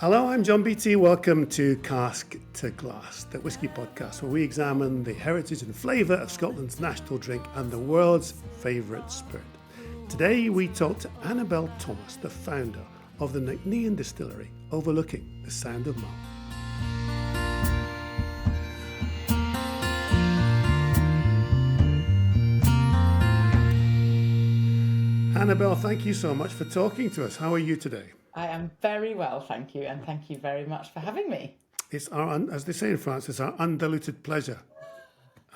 Hello, I'm John BT. Welcome to Cask to Glass, the whisky podcast, where we examine the heritage and flavour of Scotland's national drink and the world's favourite spirit. Today we talk to Annabel Thomas, the founder of the Nc'Nean Distillery, overlooking the Sound of Mull. Annabel, thank you so much for talking to us. How are you today? I am very well, thank you, and thank you very much for having me. It's our, as they say in France, it's our undiluted pleasure,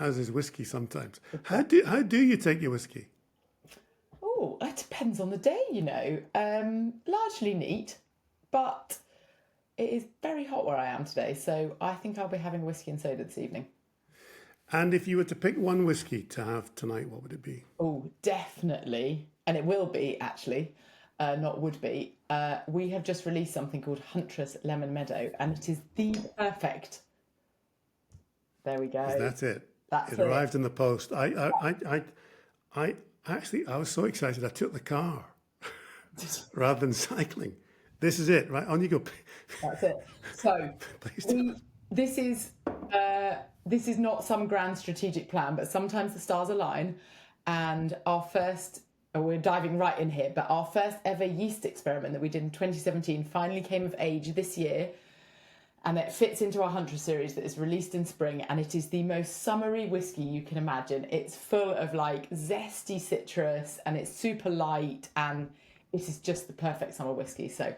as is whiskey sometimes. How do you take your whiskey? Oh, it depends on the day, Largely neat, but it is very hot where I am today, so I think I'll be having whiskey and soda this evening. And if you were to pick one whiskey to have tonight, what would it be? Oh, definitely, and it will be actually, not would be. We have just released something called Huntress Lemon Meadow, and it is the perfect. There we go. That's it. That's it. Arrived in the post. I actually, I was so excited. I took the car rather than cycling. This is it, right? On you go. That's it. So this is not some grand strategic plan, but sometimes the stars align. And we're diving right in here, but our first ever yeast experiment that we did in 2017 finally came of age this year. And it fits into our Huntress series that is released in spring. And it is the most summery whiskey you can imagine. It's full of like zesty citrus and it's super light. And it is just the perfect summer whiskey. So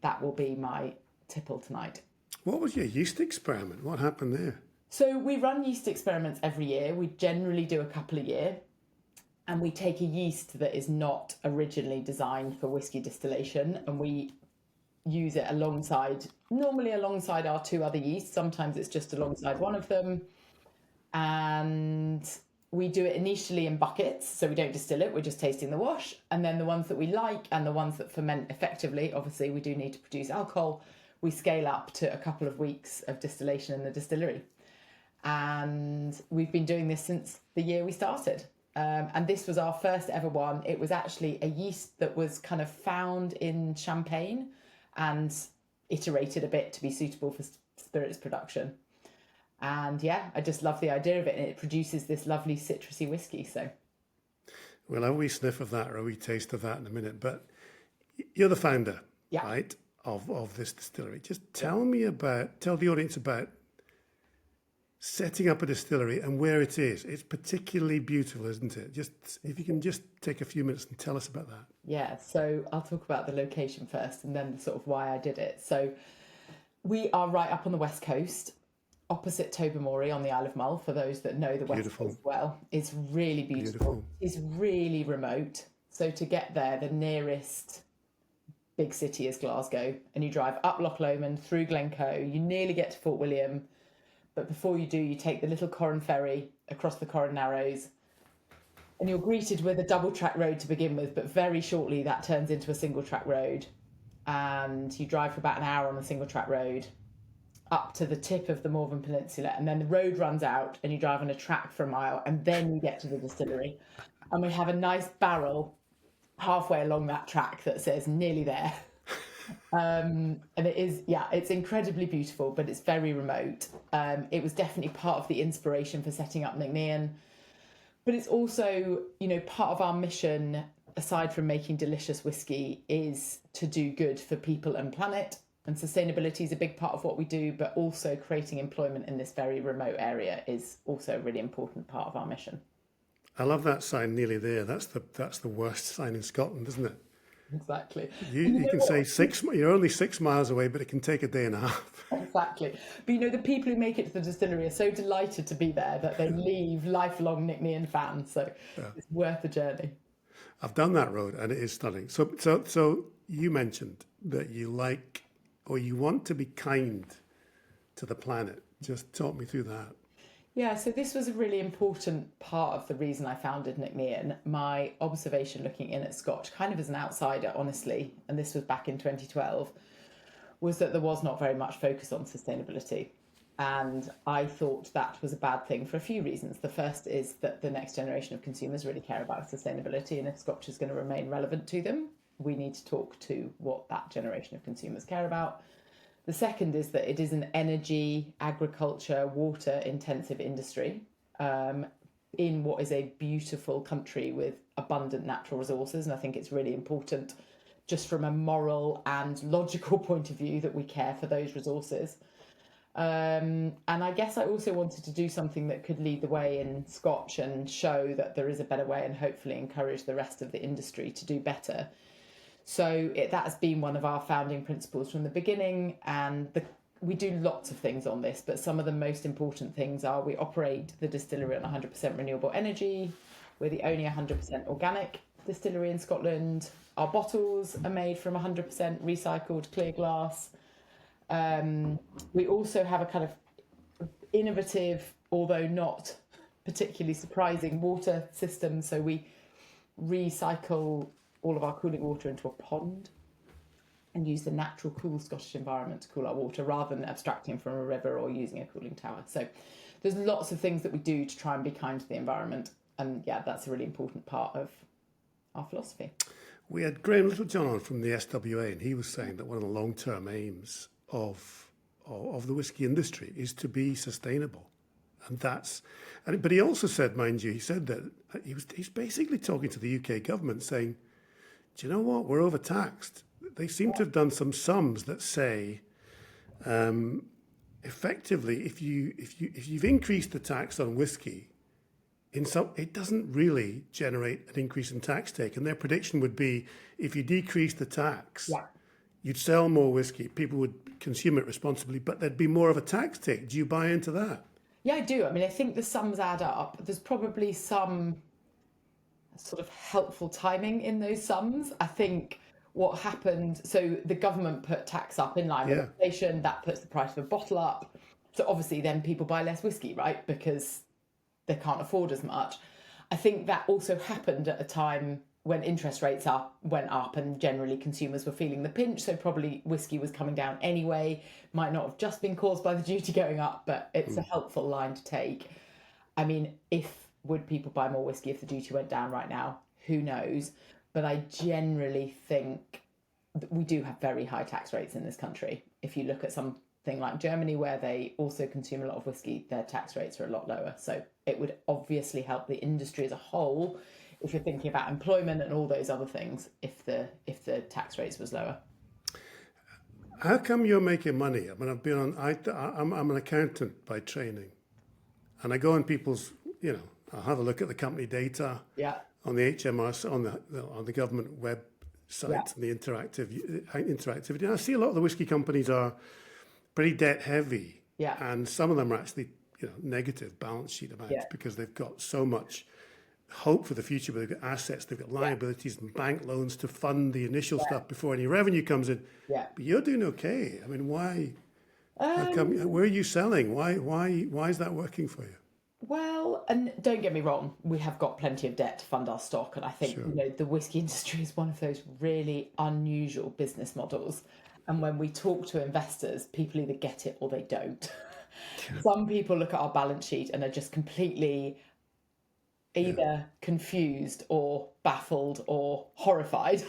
that will be my tipple tonight. What was your yeast experiment? What happened there? So we run yeast experiments every year. We generally do a couple a year. And we take a yeast that is not originally designed for whiskey distillation and we use it normally alongside our two other yeasts. Sometimes it's just alongside one of them. And we do it initially in buckets, so we don't distill it, we're just tasting the wash. And then the ones that we like and the ones that ferment effectively, obviously we do need to produce alcohol, we scale up to a couple of weeks of distillation in the distillery. And we've been doing this since the year we started. And this was our first ever one. It was actually a yeast that was kind of found in Champagne and iterated a bit to be suitable for spirits production. And yeah, I just love the idea of it. And it produces this lovely citrusy whiskey. So we'll have a wee sniff of that or a wee taste of that in a minute. But you're the founder, right, of this distillery. Just tell the audience about setting up a distillery and where it is. It's particularly beautiful, isn't it? Just if you can just take a few minutes and tell us about that. Yeah, so I'll talk about the location first and then sort of why I did it. So we are right up on the west coast, opposite Tobermory on the Isle of Mull, for those that know the west coast well. It's really beautiful. It's really remote. So to get there, the nearest big city is Glasgow, and you drive up Loch Lomond through Glencoe. You nearly get to Fort William. But before you do, you take the little Corran ferry across the Corran Narrows and you're greeted with a double track road to begin with, but very shortly that turns into a single track road and you drive for about an hour on the single track road up to the tip of the Morven Peninsula, and then the road runs out and you drive on a track for a mile and then you get to the distillery. And we have a nice barrel halfway along that track that says nearly there. And it is, it's incredibly beautiful, but it's very remote. It was definitely part of the inspiration for setting up Nc'Nean, but it's also, part of our mission, aside from making delicious whiskey, is to do good for people and planet. And sustainability is a big part of what we do, but also creating employment in this very remote area is also a really important part of our mission. I love that sign, nearly there. That's the worst sign in Scotland, isn't it? Exactly. You can say you're only 6 miles away, but it can take a day and a half. Exactly. But the people who make it to the distillery are so delighted to be there that they leave lifelong Nc'Nean fans. So it's worth the journey. I've done that road and it is stunning. So you mentioned that you like or you want to be kind to the planet. Just talk me through that. Yeah, so this was a really important part of the reason I founded Nc'Nean. My observation looking in at Scotch, kind of as an outsider, honestly, and this was back in 2012, was that there was not very much focus on sustainability. And I thought that was a bad thing for a few reasons. The first is that the next generation of consumers really care about sustainability, and if Scotch is going to remain relevant to them, we need to talk to what that generation of consumers care about. The second is that it is an energy, agriculture, water intensive industry in what is a beautiful country with abundant natural resources. And I think it's really important, just from a moral and logical point of view, that we care for those resources. And I guess I also wanted to do something that could lead the way in Scotch and show that there is a better way, and hopefully encourage the rest of the industry to do better. So that has been one of our founding principles from the beginning, and we do lots of things on this, but some of the most important things are: we operate the distillery on 100% renewable energy. We're the only 100% organic distillery in Scotland. Our bottles are made from 100% recycled clear glass. We also have a kind of innovative, although not particularly surprising, water system. So we recycle all of our cooling water into a pond and use the natural cool Scottish environment to cool our water, rather than abstracting from a river or using a cooling tower. So there's lots of things that we do to try and be kind to the environment. And yeah, that's a really important part of our philosophy. We had Graham Littlejohn on from the SWA, and he was saying that one of the long-term aims of the whisky industry is to be sustainable. But he also said, mind you, he said that he's basically talking to the UK government saying, do you know what, we're overtaxed. They seem to have done some sums that say, effectively, if you've increased the tax on whiskey, it doesn't really generate an increase in tax take. And their prediction would be, if you decrease the tax, you'd sell more whiskey, people would consume it responsibly, but there'd be more of a tax take. Do you buy into that? Yeah, I do. I mean, I think the sums add up. There's probably some sort of helpful timing in those sums. I think what happened, so the government put tax up in line with inflation, that puts the price of a bottle up. So obviously then people buy less whiskey, right? Because they can't afford as much. I think that also happened at a time when interest rates went up and generally consumers were feeling the pinch. So probably whiskey was coming down anyway. Might not have just been caused by the duty going up, but it's a helpful line to take. I mean, would people buy more whiskey if the duty went down right now? Who knows? But I generally think that we do have very high tax rates in this country. If you look at something like Germany, where they also consume a lot of whiskey, their tax rates are a lot lower. So it would obviously help the industry as a whole, if you're thinking about employment and all those other things, if the tax rates was lower. How come you're making money? I mean, I'm an accountant by training, and I go on people's, I'll have a look at the company data on the HMRC, on the government website, and the interactivity. And I see a lot of the whiskey companies are pretty debt heavy, and some of them are actually negative balance sheet amounts because they've got so much hope for the future, but they've got assets, they've got liabilities and bank loans to fund the initial stuff before any revenue comes in. But you're doing okay. I mean, why? Where are you selling? Why is that working for you? Well, and don't get me wrong, we have got plenty of debt to fund our stock, and I think the whiskey industry is one of those really unusual business models. And when we talk to investors, people either get it or they don't. Some people look at our balance sheet and are just completely either confused or baffled or horrified.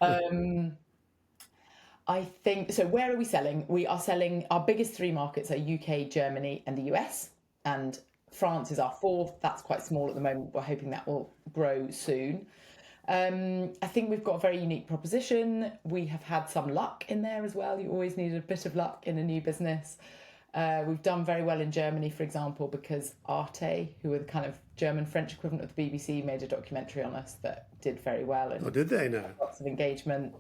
I think, so where are we selling? We are selling, our biggest three markets are UK, Germany and the US, and France is our fourth. That's quite small at the moment. We're hoping that will grow soon. I think we've got a very unique proposition. We have had some luck in there as well. You always need a bit of luck in a new business. We've done very well in Germany, for example, because Arte, who are the kind of German-French equivalent of the BBC, made a documentary on us that did very well. And did they now? Lots of engagement.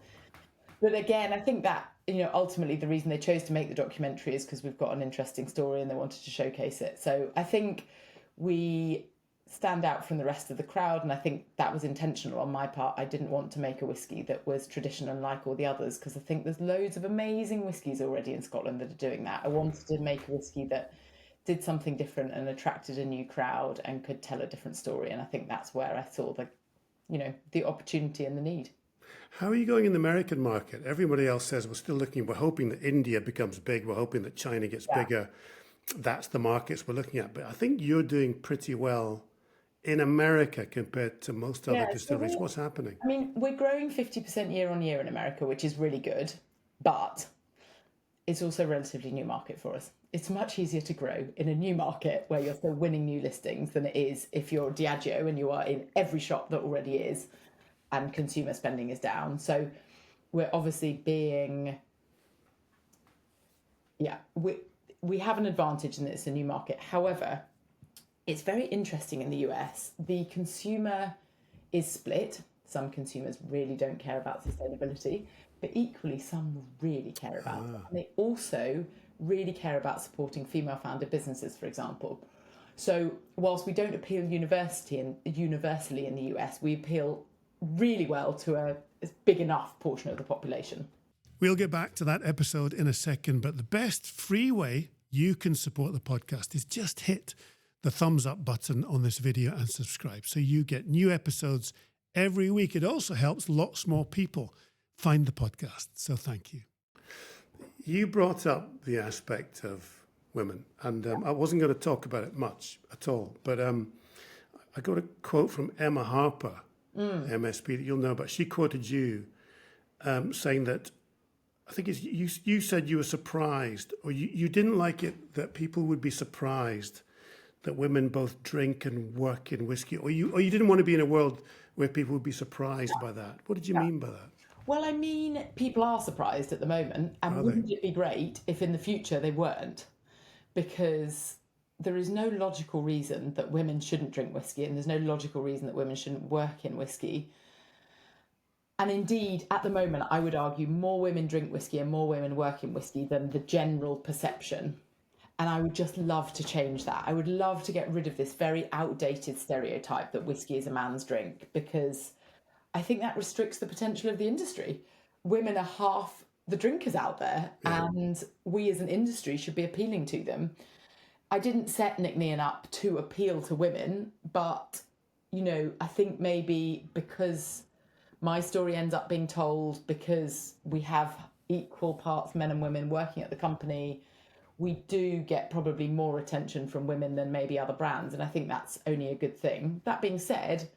But again, I think that, ultimately the reason they chose to make the documentary is because we've got an interesting story and they wanted to showcase it. So I think we stand out from the rest of the crowd, and I think that was intentional on my part. I didn't want to make a whiskey that was traditional and like all the others, because I think there's loads of amazing whiskies already in Scotland that are doing that. I wanted to make a whiskey that did something different and attracted a new crowd and could tell a different story, and I think that's where I saw the opportunity and the need. How are you going in the American market? Everybody else says we're hoping that India becomes big, we're hoping that China gets bigger. That's the markets we're looking at. But I think you're doing pretty well in America compared to most other distilleries. What's happening? I mean, we're growing 50% year on year in America, which is really good. But it's also a relatively new market for us. It's much easier to grow in a new market where you're still winning new listings than it is if you're Diageo and you are in every shop that already is and consumer spending is down. So we're obviously being, we have an advantage in that it's a new market. However, it's very interesting in the US. The consumer is split. Some consumers really don't care about sustainability, but equally some really care about it. And they also really care about supporting female-founded businesses, for example. So whilst we don't appeal universally in the US, we appeal really well to a big enough portion of the population. We'll get back to that episode in a second, but the best free way you can support the podcast is just hit the thumbs up button on this video and subscribe so you get new episodes every week. It also helps lots more people find the podcast. So thank you. You brought up the aspect of women, and I wasn't going to talk about it much at all, but I got a quote from Emma Harper, MSP, that you'll know about. She quoted you saying that, I think it's, you said you were surprised, or you didn't like it that people would be surprised that women both drink and work in whiskey, or you didn't want to be in a world where people would be surprised by that. What did you mean by that? Well, I mean, people are surprised at the moment, and wouldn't it be great if in the future they weren't? Because there is no logical reason that women shouldn't drink whiskey, and there's no logical reason that women shouldn't work in whiskey. And indeed, at the moment, I would argue more women drink whiskey and more women work in whiskey than the general perception. And I would just love to change that. I would love to get rid of this very outdated stereotype that whiskey is a man's drink, because I think that restricts the potential of the industry. Women are half the drinkers out there, and we as an industry should be appealing to them. I didn't set Nc'Nean up to appeal to women, but, I think maybe because my story ends up being told, because we have equal parts men and women working at the company, we do get probably more attention from women than maybe other brands. And I think that's only a good thing. That being said,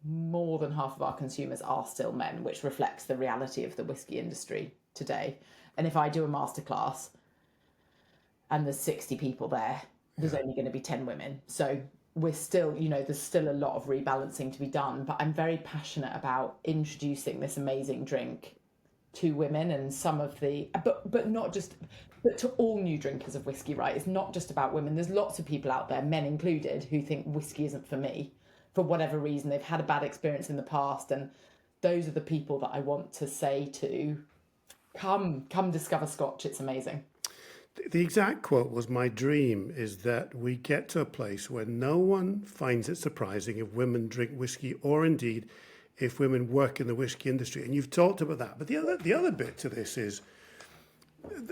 more than half of our consumers are still men, which reflects the reality of the whiskey industry today. And if I do a masterclass and there's 60 people there, there's only going to be 10 women. So we're still, there's still a lot of rebalancing to be done, but I'm very passionate about introducing this amazing drink to women, and some of the, but not just, but to all new drinkers of whiskey, right? It's not just about women. There's lots of people out there, men included, who think whiskey isn't for me. For whatever reason, they've had a bad experience in the past, and those are the people that I want to say to, come discover Scotch, it's amazing. The exact quote was, "My dream is that we get to a place where no one finds it surprising if women drink whiskey, or indeed if women work in the whiskey industry." And you've talked about that. But the other bit to this is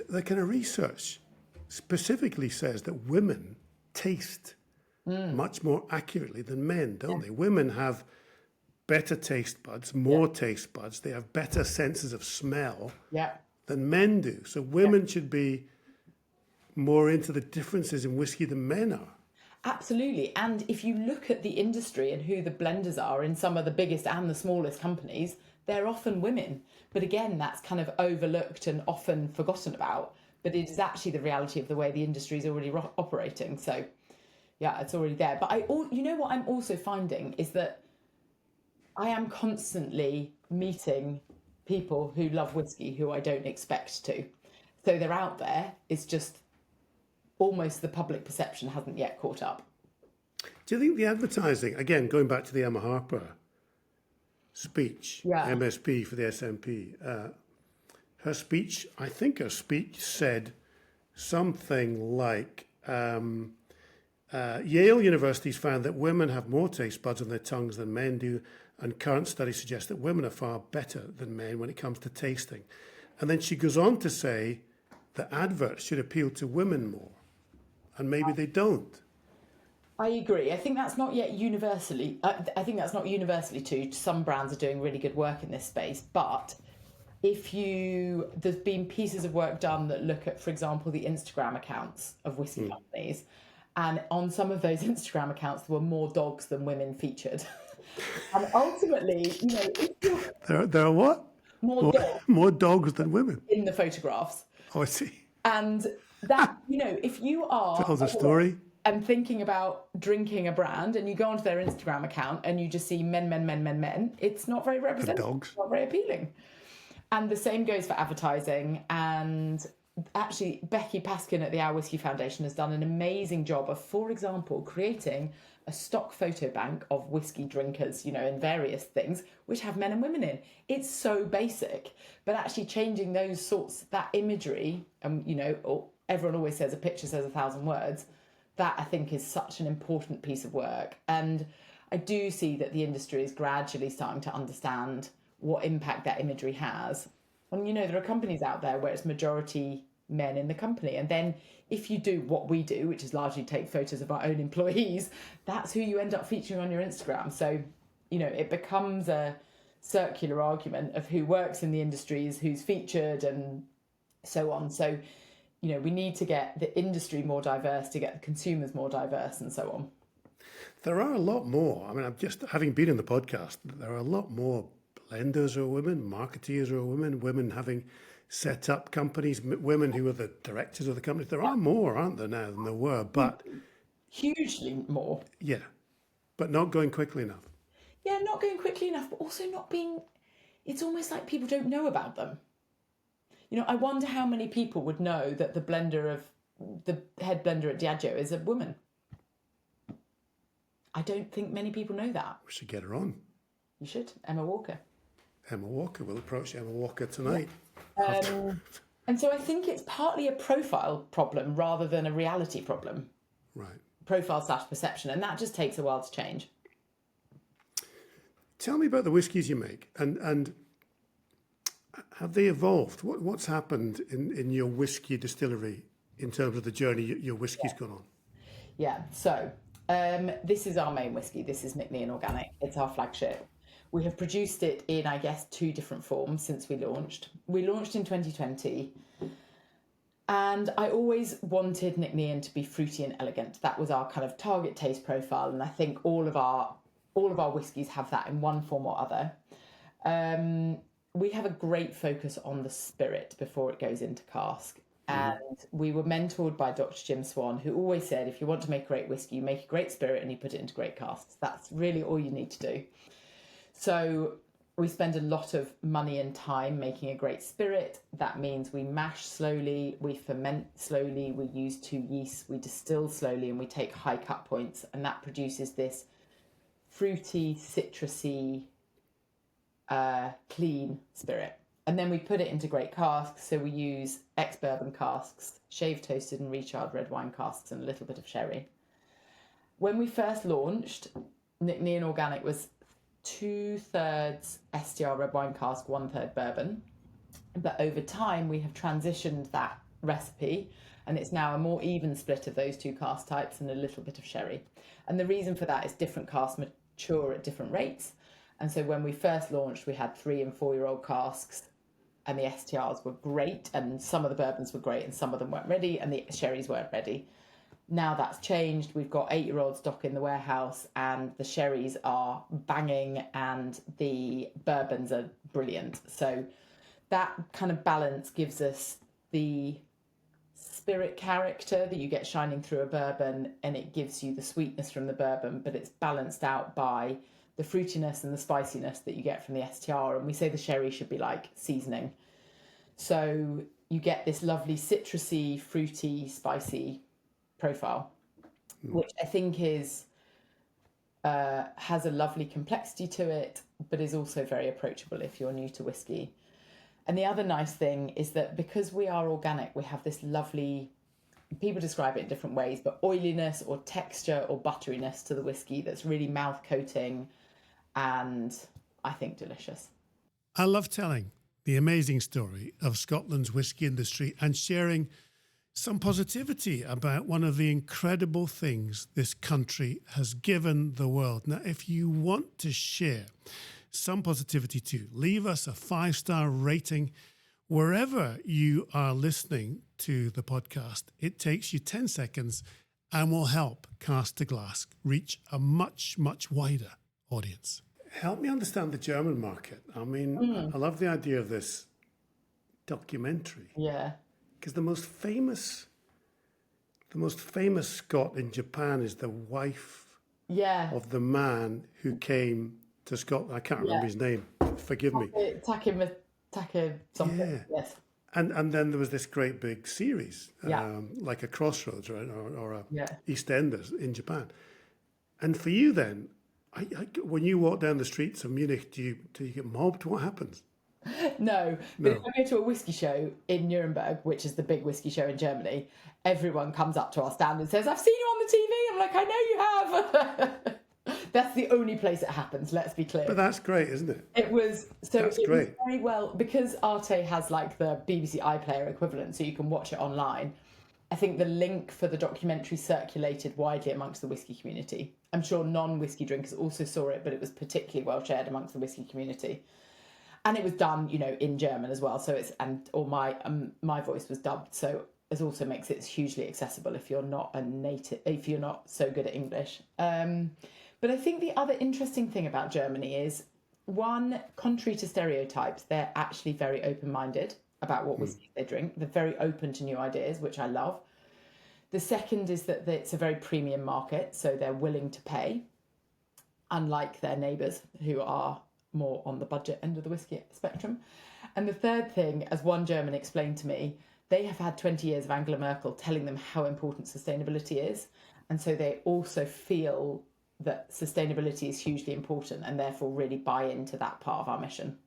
the kind of research specifically says that women taste much more accurately than men, don't they? Women have better taste buds, more taste buds. They have better senses of smell than men do. So women should be more into the differences in whiskey than men are. Absolutely. And if you look at the industry and who the blenders are in some of the biggest and the smallest companies, they're often women. But again, that's kind of overlooked and often forgotten about. But it is actually the reality of the way the industry is already operating. So yeah, it's already there. But what I'm also finding is that I am constantly meeting people who love whiskey who I don't expect to. So they're out there. It's just almost the public perception hasn't yet caught up. Do you think the advertising, again, going back to the Emma Harper speech, MSP for the SNP, her speech said something like, Yale University's found that women have more taste buds on their tongues than men do, and current studies suggest that women are far better than men when it comes to tasting. And then she goes on to say that adverts should appeal to women more. And maybe they don't. I agree. I think that's not yet universally. I think that's not universally true. Some brands are doing really good work in this space. But there's been pieces of work done that look at, for example, the Instagram accounts of whiskey companies. And on some of those Instagram accounts, there were more dogs than women featured. And ultimately, There are what? More dogs. More dogs than women. In the photographs. Oh, I see. And that, if you are Tells a story. and thinking about drinking a brand and you go onto their Instagram account and you just see men, it's not very representative. Dogs. It's not very appealing. And the same goes for advertising. And actually, Becky Paskin at the Our Whisky Foundation has done an amazing job of, for example, creating a stock photo bank of whiskey drinkers, in various things, which have men and women in. It's so basic, but actually changing that imagery, everyone always says a picture says 1,000 words. That I think is such an important piece of work. And I do see that the industry is gradually starting to understand what impact that imagery has. And, there are companies out there where it's majority men in the company. And then if you do what we do, which is largely take photos of our own employees, that's who you end up featuring on your Instagram. So, it becomes a circular argument of who works in the industries, who's featured and so on. So, we need to get the industry more diverse to get the consumers more diverse and so on. There are a lot more. I mean, I'm just having been in the podcast, there are a lot more blenders are women, marketeers are women having set up companies, women who are the directors of the companies. There are more, aren't there, now than there were? But hugely more. Yeah, but not going quickly enough. Yeah, not going quickly enough, but also not being. It's almost like people don't know about them. I wonder how many people would know that the head blender at Diageo is a woman. I don't think many people know that. We should get her on. You should, Emma Walker. We'll approach Emma Walker tonight. And so I think it's partly a profile problem rather than a reality problem. Right. Profile/perception, and that just takes a while to change. Tell me about the whiskies you make, and have they evolved? What's happened in your whiskey distillery in terms of the journey your whiskey's gone on? Yeah, so this is our main whiskey. This is Nc'Nean Organic. It's our flagship. We have produced it in, I guess, 2 different forms since we launched. We launched in 2020, and I always wanted Nc'Nean to be fruity and elegant. That was our kind of target taste profile, and I think all of our whiskies have that in one form or other. We have a great focus on the spirit before it goes into cask. And we were mentored by Dr. Jim Swan, who always said, if you want to make great whiskey, you make a great spirit and you put it into great casks. That's really all you need to do. So we spend a lot of money and time making a great spirit. That means we mash slowly, we ferment slowly, we use 2 yeasts, we distill slowly, and we take high cut points. And that produces this fruity, citrusy, clean spirit. And then we put it into great casks. So we use ex-bourbon casks, shaved, toasted and recharred red wine casks, and a little bit of sherry. When we first launched, Nc'Nean Organic was 2/3 STR red wine cask, 1/3 bourbon. But over time, we have transitioned that recipe, and it's now a more even split of those 2 cask types and a little bit of sherry. And the reason for that is different casks mature at different rates. And so when we first launched, we had 3 and 4-year-old casks, and the STRs were great, and some of the bourbons were great, and some of them weren't ready, and the sherries weren't ready. Now that's changed. We've got 8-year-old stock in the warehouse, and the sherries are banging, and the bourbons are brilliant. So that kind of balance gives us the spirit character that you get shining through a bourbon, and it gives you the sweetness from the bourbon, but it's balanced out by the fruitiness and the spiciness that you get from the STR. And we say the sherry should be like seasoning. So you get this lovely citrusy, fruity, spicy profile, which I think is has a lovely complexity to it, but is also very approachable if you're new to whiskey. And the other nice thing is that because we are organic, we have this lovely, people describe it in different ways, but oiliness or texture or butteriness to the whiskey that's really mouth coating and I think delicious. I love telling the amazing story of Scotland's whiskey industry and sharing some positivity about one of the incredible things this country has given the world. Now, if you want to share some positivity too, leave us a 5-star rating wherever you are listening to the podcast. It takes you 10 seconds and will help Cask to Glass reach a much, much wider audience. Help me understand the German market. I mean, I love the idea of this documentary. Yeah. because the most famous Scot in Japan is the wife of the man who came to Scotland. I can't remember his name. Forgive me. Take something. Yeah. Yes. And then there was this great big series, like a Crossroads or a EastEnders in Japan. And for you then, when you walk down the streets of Munich, do you get mobbed? What happens? No, but if I go to a whiskey show in Nuremberg, which is the big whiskey show in Germany, everyone comes up to our stand and says, "I've seen you on the TV." I'm like, "I know you have." That's the only place it happens, let's be clear. But that's great, isn't it? It was great. Was very well, because Arte has like the BBC iPlayer equivalent, so you can watch it online. I think the link for the documentary circulated widely amongst the whiskey community. I'm sure non-whiskey drinkers also saw it, but it was particularly well shared amongst the whiskey community. And it was done, in German as well. So my voice was dubbed. So it also makes it hugely accessible if you're not if you're not so good at English. But I think the other interesting thing about Germany is, one, contrary to stereotypes, they're actually very open-minded about what whiskey they drink. They're very open to new ideas, which I love. The second is that it's a very premium market, so they're willing to pay, unlike their neighbours who are more on the budget end of the whiskey spectrum. And the third thing, as one German explained to me, they have had 20 years of Angela Merkel telling them how important sustainability is. And so they also feel that sustainability is hugely important and therefore really buy into that part of our mission.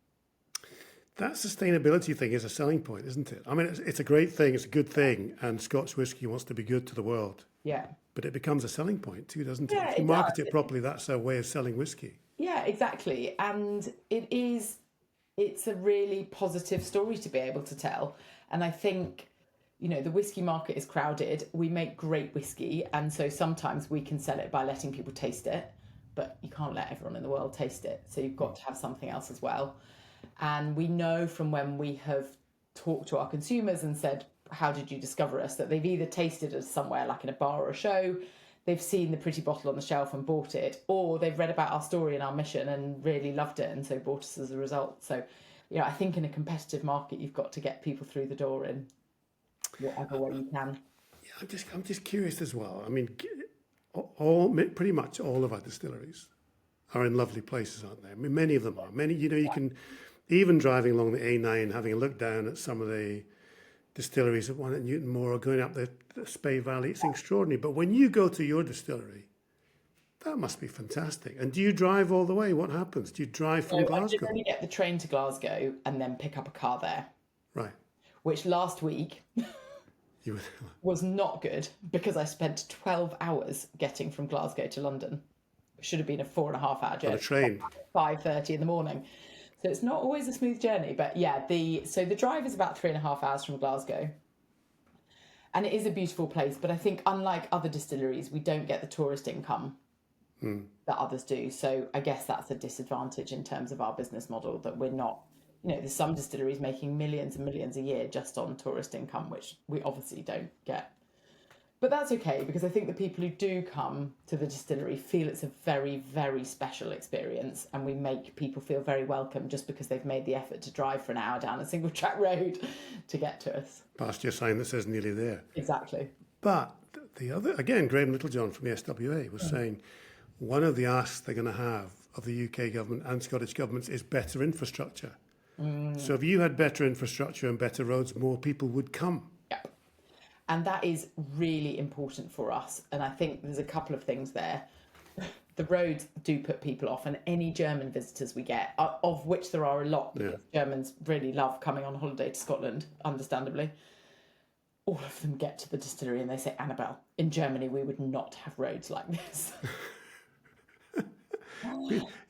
That sustainability thing is a selling point, isn't it? I mean, it's a great thing, it's a good thing, and Scotch whisky wants to be good to the world. Yeah. But it becomes a selling point too, doesn't it? Yeah, if you market it properly, that's a way of selling whisky. Yeah, exactly. And it's a really positive story to be able to tell. And I think, the whiskey market is crowded. We make great whiskey. And so sometimes we can sell it by letting people taste it, but you can't let everyone in the world taste it. So you've got to have something else as well. And we know from when we have talked to our consumers and said, "How did you discover us?" that they've either tasted us somewhere like in a bar or a show, they've seen the pretty bottle on the shelf and bought it, or they've read about our story and our mission and really loved it and so bought us as a result. So, I think in a competitive market, you've got to get people through the door in whatever way you can. Yeah, I'm just curious as well. I mean, pretty much all of our distilleries are in lovely places, aren't they? I mean, many of them are. Many, you can, even driving along the A9, having a look down at some of the distilleries, one at Newton Moor or going up the Spey Valley, it's extraordinary. But when you go to your distillery, that must be fantastic. And do you drive all the way? What happens? Do you drive from Glasgow? I generally get the train to Glasgow and then pick up a car there. Right. Which last week was not good, because I spent 12 hours getting from Glasgow to London. It should have been a 4.5 hour journey. On a train. 5:30 in the morning. So it's not always a smooth journey. But yeah, the drive is about 3.5 hours from Glasgow. And it is a beautiful place. But I think unlike other distilleries, we don't get the tourist income that others do. So I guess that's a disadvantage in terms of our business model, that we're not, there's some distilleries making millions and millions a year just on tourist income, which we obviously don't get. But that's okay, because I think the people who do come to the distillery feel it's a very, very special experience, and we make people feel very welcome just because they've made the effort to drive for an hour down a single track road to get to us. Past your sign that says nearly there. Exactly. But the other, again, Graham Littlejohn from the SWA was saying one of the asks they're going to have of the UK government and Scottish governments is better infrastructure. So if you had better infrastructure and better roads, more people would come. Yep. And that is really important for us. And I think there's a couple of things there. The roads do put people off, and any German visitors we get, of which there are a lot, because Germans really love coming on holiday to Scotland, understandably, all of them get to the distillery and they say, "Annabel, in Germany we would not have roads like this."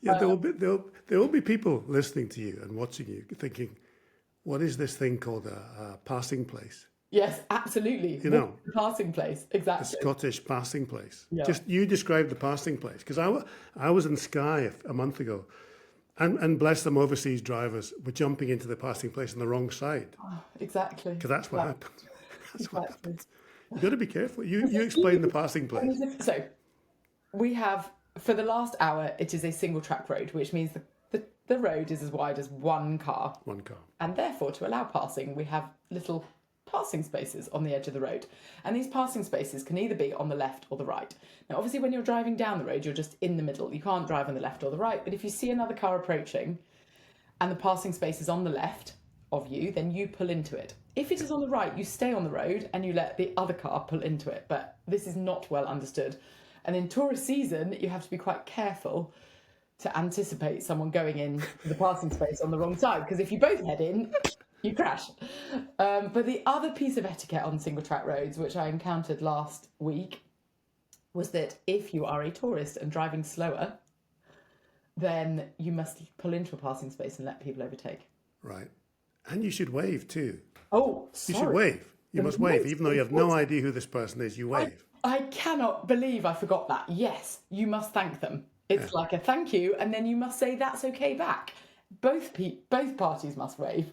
Yeah, there will be people listening to you and watching you thinking, what is this thing called a passing place? Yes, absolutely. The passing place, exactly. The Scottish passing place. Yeah. Just you describe the passing place, because I was in Skye a month ago, and bless them, overseas drivers were jumping into the passing place on the wrong side. Oh, exactly. Because that's what happens. What happens. You've got to be careful. You explain the passing place. So we have, for the last hour, it is a single track road, which means the road is as wide as one car. One car. And therefore, to allow passing, we have little passing spaces on the edge of the road. And these passing spaces can either be on the left or the right. Now, obviously, when you're driving down the road, you're just in the middle. You can't drive on the left or the right. But if you see another car approaching and the passing space is on the left of you, then you pull into it. If it is on the right, you stay on the road and you let the other car pull into it. But this is not well understood. And in tourist season, you have to be quite careful to anticipate someone going in the passing space on the wrong side, because if you both head in, you crash. But the other piece of etiquette on single track roads, which I encountered last week, was that if you are a tourist and driving slower, then you must pull into a passing space and let people overtake. Right. And you should wave too. Oh, sorry. You should wave. You must wave. Even though you have no idea who this person is, you wave. I cannot believe I forgot that. Yes, you must thank them. It's like a thank you, and then you must say that's okay back. Both parties must wave.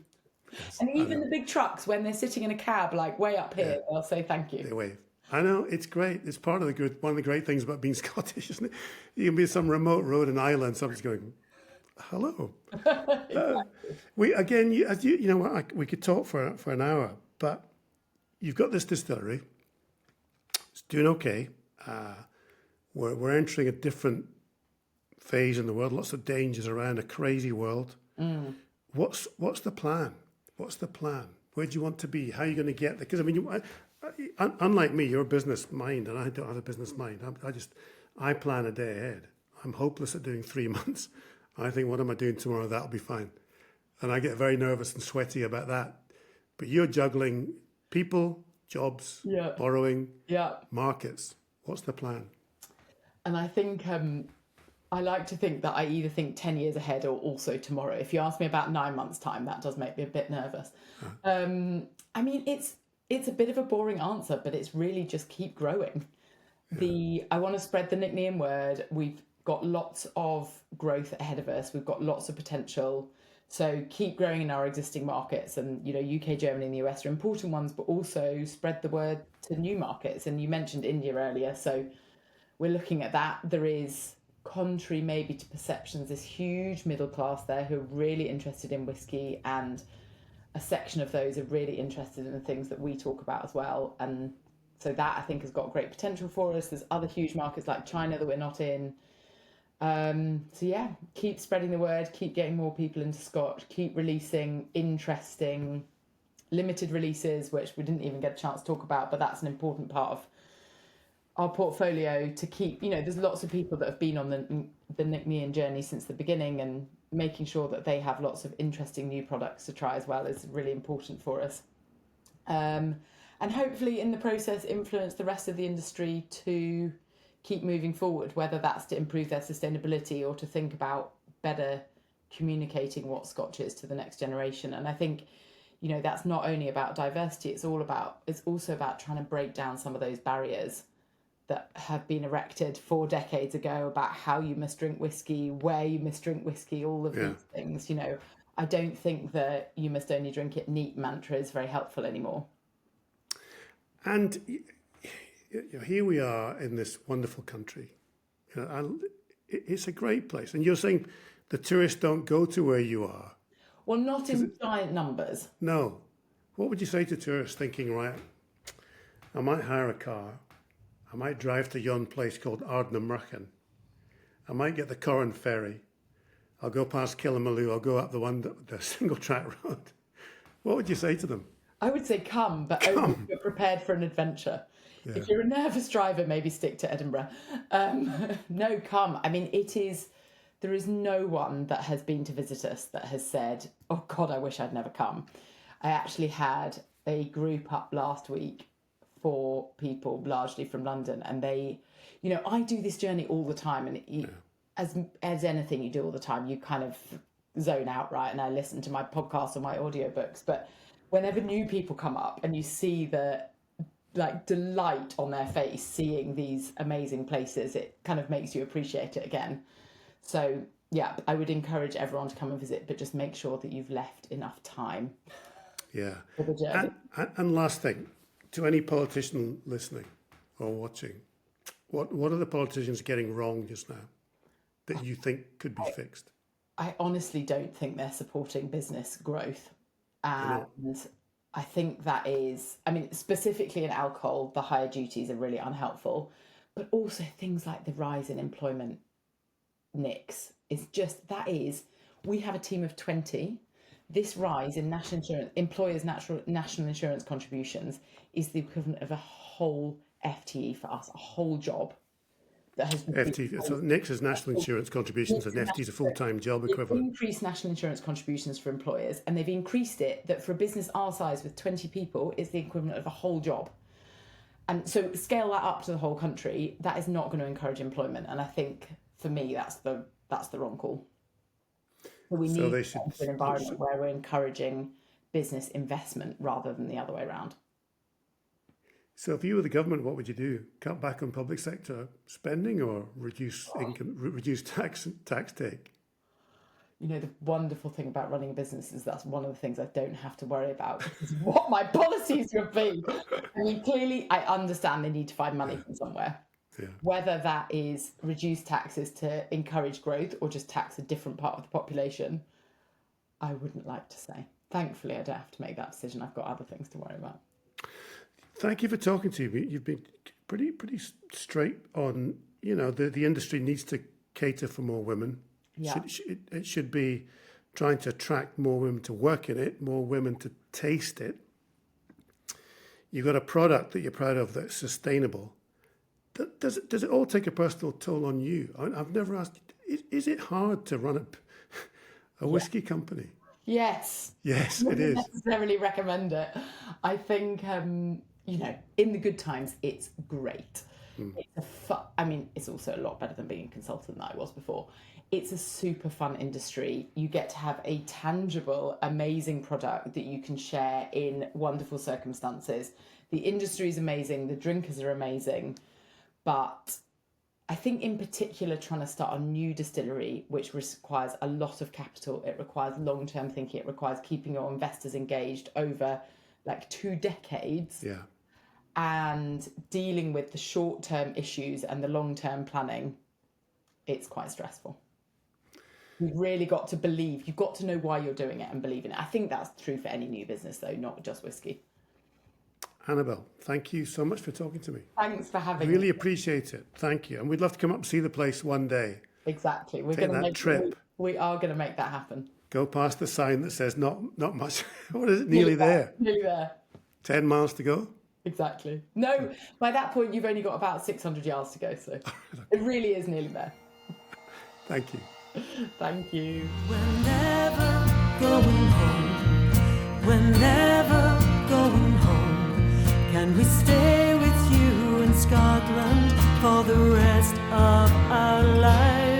Yes, and even the big trucks, when they're sitting in a cab, like way up here, they'll say thank you. They wave. I know, it's great. It's part of one of the great things about being Scottish, isn't it? You can be on some remote road in Ireland, somebody's going, hello. We could talk for an hour, but you've got this distillery. It's doing okay. We're entering a different phase in the world. Lots of dangers around, a crazy world. What's the plan? What's the plan? Where do you want to be? How are you going to get there? Because I mean, unlike me, you're a business mind, and I don't have a business mind. I plan a day ahead. I'm hopeless at doing 3 months. I think, what am I doing tomorrow? That'll be fine. And I get very nervous and sweaty about that. But you're juggling people, jobs, borrowing, markets. What's the plan? And I think I like to think that I either think 10 years ahead or also tomorrow. If you ask me about 9 months' time, that does make me a bit nervous. I mean, it's a bit of a boring answer, but it's really just keep growing. I want to spread the Nc'Nean word. We've got lots of growth ahead of us. We've got lots of potential. So keep growing in our existing markets, and UK, Germany, and the US are important ones, but also spread the word to new markets. And you mentioned India earlier, so we're looking at that. There is, contrary maybe to perceptions, this huge middle class there who are really interested in whiskey, and a section of those are really interested in the things that we talk about as well. And so that, I think, has got great potential for us. There's other huge markets like China that we're not in. Keep spreading the word, keep getting more people into Scotch, keep releasing interesting limited releases, which we didn't even get a chance to talk about, but that's an important part of our portfolio to keep. There's lots of people that have been on the Nc'Nean journey since the beginning, and making sure that they have lots of interesting new products to try as well is really important for us. And hopefully in the process influence the rest of the industry to keep moving forward, whether that's to improve their sustainability or to think about better communicating what Scotch is to the next generation. And I think, that's not only about diversity, it's also about trying to break down some of those barriers that have been erected 4 decades ago about how you must drink whiskey, where you must drink whiskey, all of these things. I don't think that you must only drink it neat mantra is very helpful anymore. And here we are in this wonderful country. It's a great place. And you're saying the tourists don't go to where you are? Well, not in giant numbers. No. What would you say to tourists thinking, right, I might hire a car, I might drive to yon place called Ardnamurchan, I might get the Corran ferry, I'll go past Killamalloo, I'll go up the single track road. What would you say to them? I would say come, but only if you're prepared for an adventure. Yeah. If you're a nervous driver, maybe stick to Edinburgh. No, come. I mean, there is no one that has been to visit us that has said, oh God, I wish I'd never come. I actually had a group up last week for people largely from London, and they, I do this journey all the time, and as anything you do all the time, you kind of zone out, right? And I listen to my podcasts or my audiobooks, but whenever new people come up and you see the delight on their face seeing these amazing places, it kind of makes you appreciate it again. So I would encourage everyone to come and visit, but just make sure that you've left enough time for the journey. And last thing, to any politician listening or watching, what are the politicians getting wrong just now that you think could be fixed? I honestly don't think they're supporting business growth. And I think that is, I mean, specifically in alcohol, the higher duties are really unhelpful, but also things like the rise in employment nicks is just, that is, we have a team of 20. This rise in national insurance, employers' national insurance contributions is the equivalent of a whole FTE for us, a whole job. That has so NIC's is national insurance contributions and FT's a full-time job equivalent. Increased national insurance contributions for employers, and they've increased it that for a business our size with 20 people is the equivalent of a whole job. And so scale that up to the whole country, that is not going to encourage employment. And I think for me that's the wrong call. So we need an environment where we're encouraging business investment rather than the other way around. So if you were the government, what would you do? Cut back on public sector spending or reduce income, reduce tax take? You know, the wonderful thing about running a business is that's one of the things I don't have to worry about, because what my policies would be. I mean, clearly I understand they need to find money from somewhere. Yeah. Whether that is reduce taxes to encourage growth or just tax a different part of the population, I wouldn't like to say. Thankfully, I don't have to make that decision. I've got other things to worry about. Thank you for talking to me. You've been pretty straight on, you know, the industry needs to cater for more women. Yeah. It should be trying to attract more women to work in it, more women to taste it. You've got a product that you're proud of that's sustainable. Does it all take a personal toll on you? I've never asked, is it hard to run a whiskey company? Yes. Yes, it is. I wouldn't necessarily recommend it. I think, you know, in the good times, it's great. It's also a lot better than being a consultant that I was before. It's a super fun industry. You get to have a tangible, amazing product that you can share in wonderful circumstances. The industry is amazing. The drinkers are amazing. But I think in particular, trying to start a new distillery, which requires a lot of capital, it requires long-term thinking, it requires keeping your investors engaged over like 2 decades. Yeah. And dealing with the short-term issues and the long-term planning, it's quite stressful. You've really got to believe, you've got to know why you're doing it and believe in it. I think that's true for any new business though, not just whiskey. Annabel, thank you so much for talking to me. Thanks for having me. Really appreciate it. Thank you. And we'd love to come up and see the place one day. Exactly. We're Take going to that trip. We are going to make that happen. Go past the sign that says not much. What is it? Nearly there. Nearly there. 10 miles to go. Exactly. No, by that point, you've only got about 600 yards to go. So it really is nearly there. Thank you. Thank you. We're never going home. We're never going home. Can we stay with you in Scotland for the rest of our lives?